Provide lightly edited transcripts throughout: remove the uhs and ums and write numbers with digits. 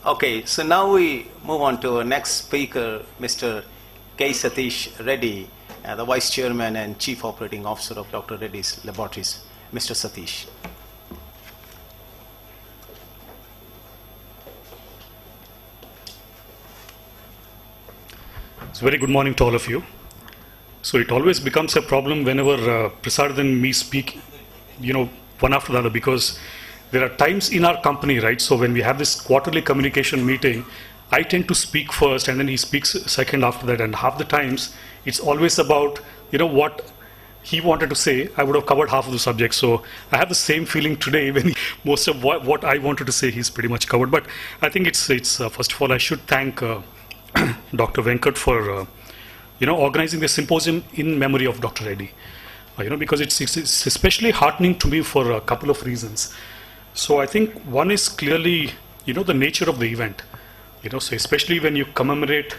Okay, so now we move on to our next speaker, Mr. K. Satish Reddy, the Vice Chairman and Chief Operating Officer of Dr. Reddy's Laboratories. Mr. Satish. So very good morning to all of you. So it always becomes a problem whenever Prasad and me speak, one after the other, because there are times in our company, right? So when we have this quarterly communication meeting, I tend to speak first and then he speaks second after that. And half the times it's always about, what he wanted to say. I would have covered half of the subject. So I have the same feeling today when most of what I wanted to say, he's pretty much covered. But I think it's first of all, I should thank Dr. Venkat for, organizing the symposium in memory of Dr. Reddy. Because it's especially heartening to me for a couple of reasons. So I think one is clearly, the nature of the event. So especially when you commemorate,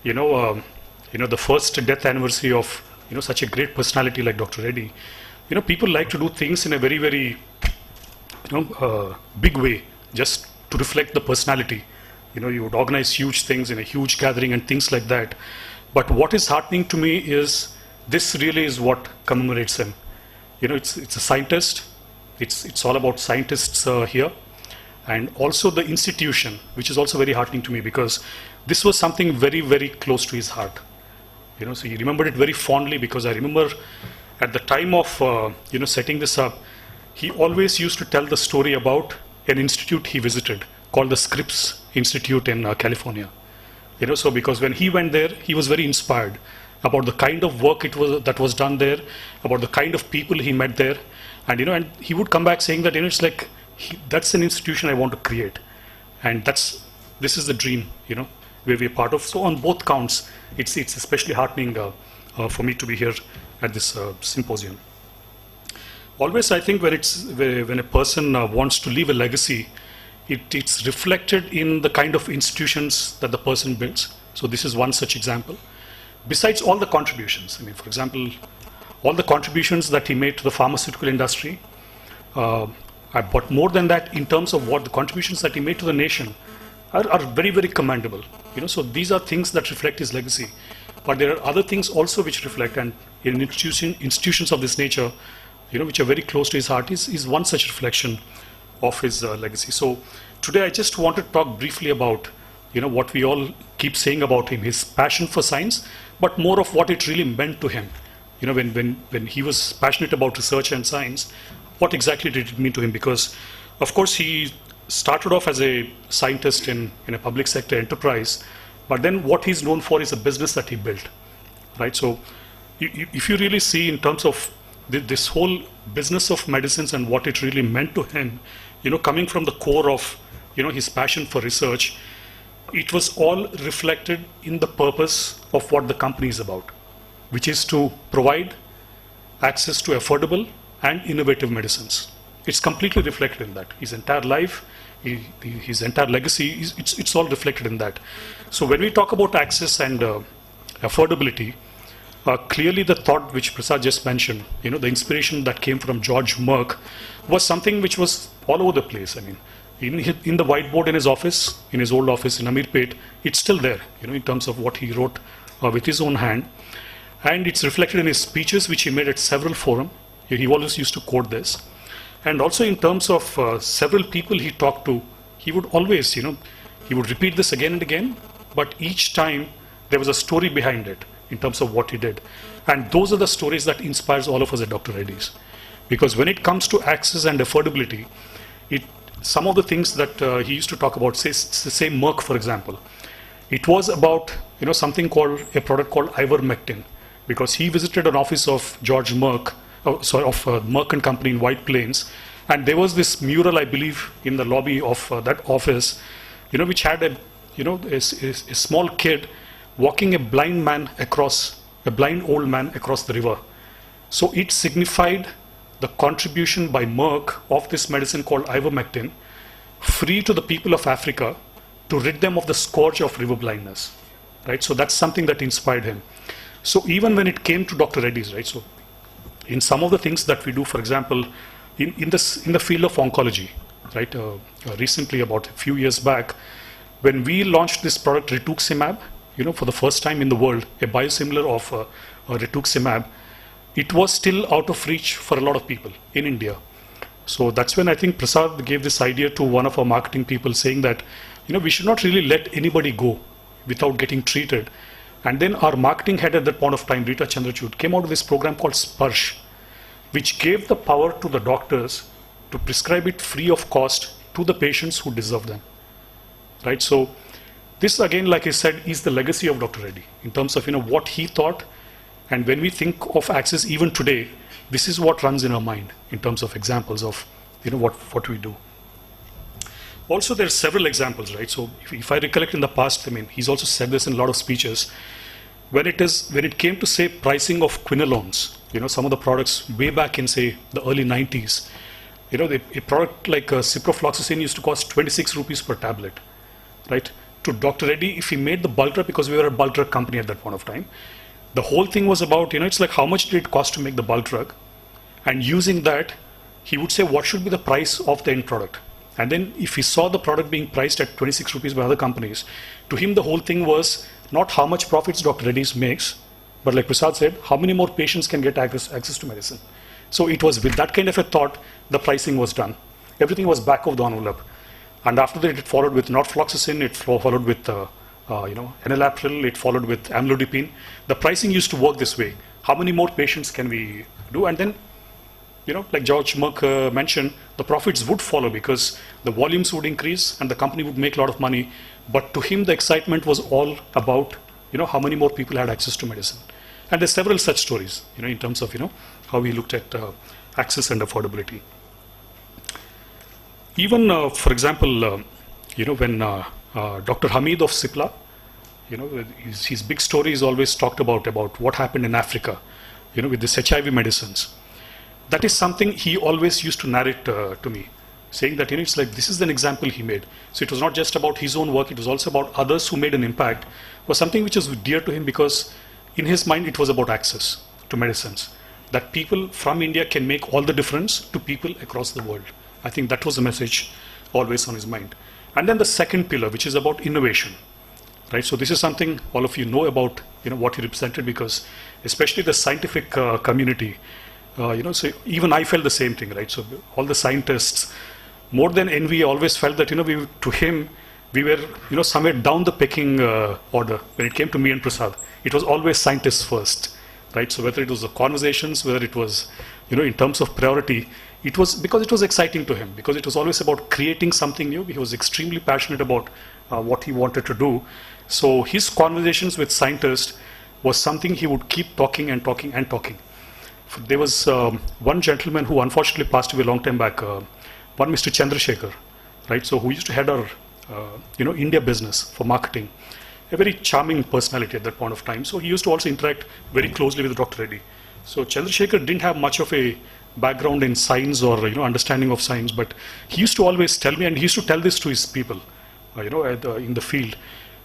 the first death anniversary of, such a great personality like Dr. Reddy. People like to do things in a very, very, big way, just to reflect the personality. You would organize huge things in a huge gathering and things like that. But what is heartening to me is this really is what commemorates him. It's a scientist. It's all about scientists here. And also the institution, which is also very heartening to me because this was something very, very close to his heart. So he remembered it very fondly because I remember at the time of, setting this up, he always used to tell the story about an institute he visited called the Scripps Institute in California. So because when he went there, he was very inspired about the kind of work that was done there, about the kind of people he met there. And, and he would come back saying that, it's like, that's an institution I want to create. And this is the dream, where we're part of. So on both counts, it's especially heartening for me to be here at this symposium. Always, I think when a person wants to leave a legacy, it's reflected in the kind of institutions that the person builds. So this is one such example. Besides all the contributions, for example, all the contributions that he made to the pharmaceutical industry, but more than that, in terms of what the contributions that he made to the nation are very, very commendable. So these are things that reflect his legacy. But there are other things also which reflect, and in institutions of this nature, which are very close to his heart, is one such reflection of his legacy. So today I just want to talk briefly about, what we all keep saying about him, his passion for science, but more of what it really meant to him. When he was passionate about research and science, what exactly did it mean to him? Because, of course, he started off as a scientist in a public sector enterprise, but then what he's known for is a business that he built, right? So if you really see in terms of this whole business of medicines and what it really meant to him, coming from the core of, his passion for research, it was all reflected in the purpose of what the company is about, which is to provide access to affordable and innovative medicines. It's completely reflected in that. His entire life, his entire legacy, it's all reflected in that. So when we talk about access and affordability, clearly the thought which Prasad just mentioned, the inspiration that came from George Merck was something which was all over the place. In the whiteboard in his office, in his old office in Amirpet, it's still there, in terms of what he wrote with his own hand. And it's reflected in his speeches, which he made at several forums. He always used to quote this. And also in terms of several people he talked to, he would always, he would repeat this again and again, but each time there was a story behind it in terms of what he did. And those are the stories that inspires all of us at Dr. Reddy's. Because when it comes to access and affordability, some of the things that he used to talk about, say Merck, for example, it was about, something called, a product called ivermectin, because he visited an office of George Merck, of Merck and Company in White Plains, and there was this mural, I believe, in the lobby of that office, which had a small kid walking a blind old man across the river. So it signified the contribution by Merck of this medicine called ivermectin, free to the people of Africa to rid them of the scourge of river blindness, right? So that's something that inspired him. So even when it came to Dr. Reddy's, right? So in some of the things that we do, for example, in the field of oncology, right? Recently, about a few years back, when we launched this product rituximab, for the first time in the world, a biosimilar of rituximab, it was still out of reach for a lot of people in India. So that's when I think Prasad gave this idea to one of our marketing people, saying that, we should not really let anybody go without getting treated. And then our marketing head at that point of time, Rita Chandrachud, came out with this program called Sparsh, which gave the power to the doctors to prescribe it free of cost to the patients who deserve them. Right? So this, again, like I said, is the legacy of Dr. Reddy in terms of what he thought. And when we think of access even today, this is what runs in our mind in terms of examples of what we do. Also, there are several examples, right? So if I recollect in the past, he's also said this in a lot of speeches. When it came to, say, pricing of quinolones, some of the products way back in, say, the early 90s, a product like ciprofloxacin used to cost 26 rupees per tablet, right? To Dr. Reddy, if he made the bulk drug, because we were a bulk drug company at that point of time, the whole thing was about, it's like how much did it cost to make the bulk drug? And using that, he would say, what should be the price of the end product? And then if he saw the product being priced at 26 rupees by other companies, to him the whole thing was not how much profits Dr. Reddy's makes, but like Prasad said, how many more patients can get access to medicine. So it was with that kind of a thought, the pricing was done. Everything was back of the envelope. And after that, it followed with norfloxacin, it followed with enalapril, it followed with amlodipine. The pricing used to work this way. How many more patients can we do? And then, like George Merck mentioned, the profits would follow because the volumes would increase and the company would make a lot of money. But to him, the excitement was all about, how many more people had access to medicine. And there's several such stories, in terms of, how he looked at access and affordability. Even, for example, when Dr. Hamid of Cipla, his big story is always talked about what happened in Africa, with this HIV medicines. That is something he always used to narrate to me, saying that, it's like this is an example he made. So it was not just about his own work, it was also about others who made an impact, was something which is dear to him because in his mind it was about access to medicines. That people from India can make all the difference to people across the world. I think that was the message always on his mind. And then the second pillar, which is about innovation. Right? So this is something all of you know about, what he represented, because especially the scientific community, so even I felt the same thing, right? So all the scientists, more than envy, always felt that, to him, we were, somewhere down the pecking order when it came to me and Prasad. It was always scientists first, right? So whether it was the conversations, whether it was, in terms of priority, it was because it was exciting to him, because it was always about creating something new. He was extremely passionate about what he wanted to do. So his conversations with scientists was something he would keep talking and talking and talking. There was one gentleman who unfortunately passed away a long time back, one Mr. Chandrasekhar, right? So who used to head our, India business for marketing. A very charming personality at that point of time. So he used to also interact very closely with Dr. Reddy. So Chandrasekhar didn't have much of a background in science or understanding of science, but he used to always tell me, and he used to tell this to his people, in the field,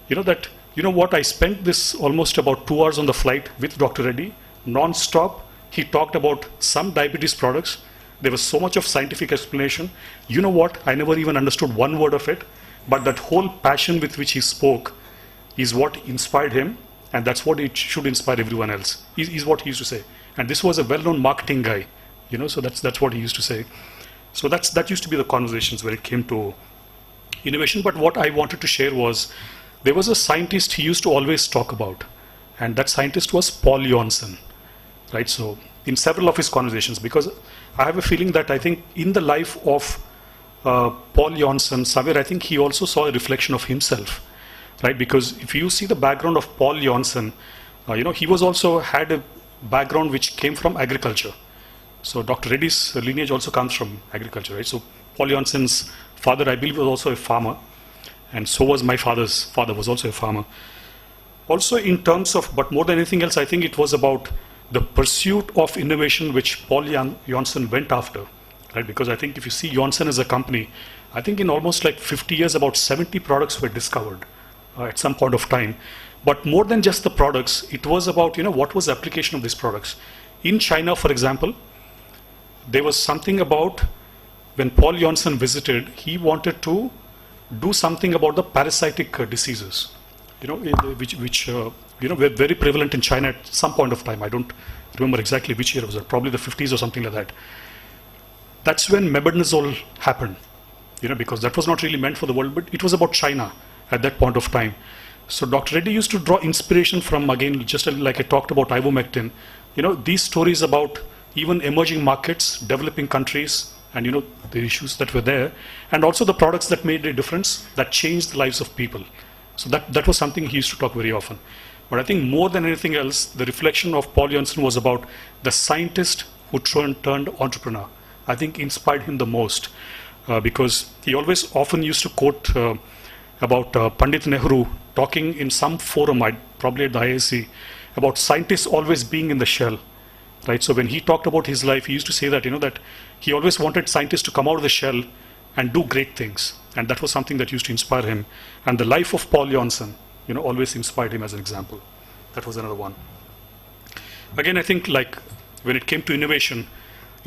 that what, I spent this almost about 2 hours on the flight with Dr. Reddy, non-stop. He talked about some diabetes products. There was so much of scientific explanation. You know what? I never even understood one word of it, but that whole passion with which he spoke is what inspired him, and that's what it should inspire everyone else, is what he used to say. And this was a well-known marketing guy, so that's what he used to say. So that used to be the conversations when it came to innovation. But what I wanted to share was, there was a scientist he used to always talk about, and that scientist was Paul Janssen, right? So in several of his conversations, because I have a feeling that I think in the life of Paul Janssen, somewhere I think he also saw a reflection of himself, right? Because if you see the background of Paul Janssen, he was also had a background which came from agriculture. So Dr. Reddy's lineage also comes from agriculture, right? So Paul Janssen's father, I believe, was also a farmer, and so was my father's father, was also a farmer. Also in terms of, but more than anything else, I think it was about the pursuit of innovation which Paul Janssen went after, right? Because I think if you see Janssen as a company, I think in almost like 50 years, about 70 products were discovered at some point of time. But more than just the products, it was about, what was the application of these products. In China, for example, there was something about when Paul Janssen visited, he wanted to do something about the parasitic diseases, which were very prevalent in China at some point of time. I don't remember exactly which year it was, probably the 50s or something like that. That's when mebendazole happened, because that was not really meant for the world, but it was about China at that point of time. So Dr. Reddy used to draw inspiration from, again, just like I talked about ivermectin, these stories about even emerging markets, developing countries, and the issues that were there, and also the products that made a difference, that changed the lives of people. So that was something he used to talk very often. But I think more than anything else, the reflection of Paul Janssen was about the scientist who turned entrepreneur. I think inspired him the most, because he always often used to quote about Pandit Nehru talking in some forum, probably at the IISc, about scientists always being in the shell. Right? So when he talked about his life, he used to say that, that he always wanted scientists to come out of the shell and do great things. And that was something that used to inspire him. And the life of Paul Janssen, always inspired him as an example. That was another one. Again, I think like when it came to innovation,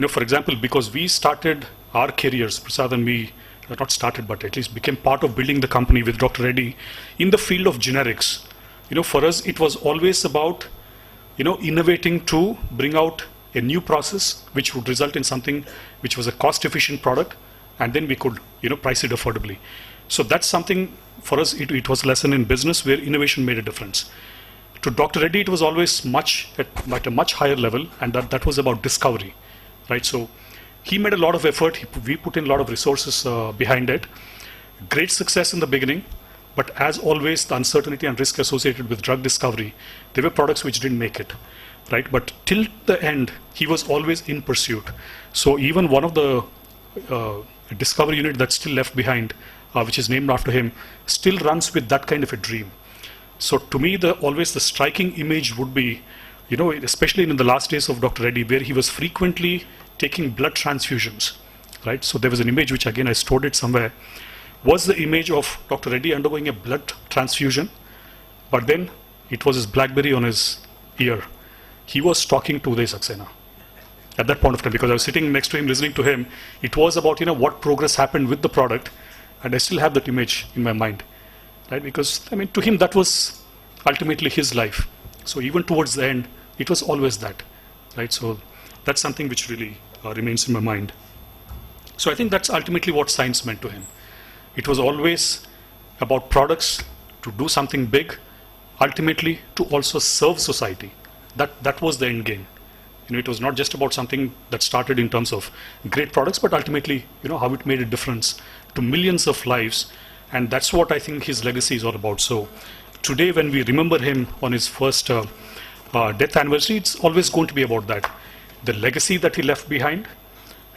for example, because we started our careers, Prasad and me, not started, but at least became part of building the company with Dr. Reddy in the field of generics. For us, it was always about innovating to bring out a new process which would result in something which was a cost-efficient product, and then we could, price it affordably. So that's something for us. It was a lesson in business where innovation made a difference. To Dr. Reddy, it was always at a much higher level, and that was about discovery, right? So he made a lot of effort. We put in a lot of resources behind it. Great success in the beginning. But as always, the uncertainty and risk associated with drug discovery, there were products which didn't make it, right? But till the end, he was always in pursuit. So even one of the discovery unit that's still left behind, which is named after him, still runs with that kind of a dream. So to me, always the striking image would be, especially in the last days of Dr. Reddy, where he was frequently taking blood transfusions, right? So there was an image which, again, I stored it somewhere, was the image of Dr. Reddy undergoing a blood transfusion, but then it was his BlackBerry on his ear. He was talking to Uday Saxena at that point of time, because I was sitting next to him listening to him. It was about what progress happened with the product, and I still have that image in my mind, right? Because to him that was ultimately his life. So even towards the end, it was always that, right? So that's something which really remains in my mind. So I think that's ultimately what science meant to him. It was always about products to do something big, ultimately to also serve society. That was the end game. It was not just about something that started in terms of great products, but ultimately, how it made a difference to millions of lives. And that's what I think his legacy is all about. So today, when we remember him on his first death anniversary, it's always going to be about that. The legacy that he left behind,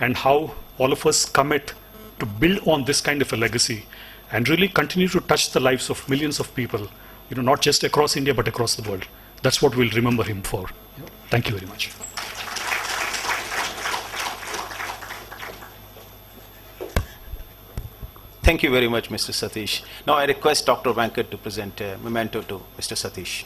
and how all of us commit to build on this kind of a legacy and really continue to touch the lives of millions of people, not just across India, but across the world. That's what we'll remember him for. Thank you very much. Thank you very much, Mr. Satish. Now I request Dr. Venkat to present a memento to Mr. Satish.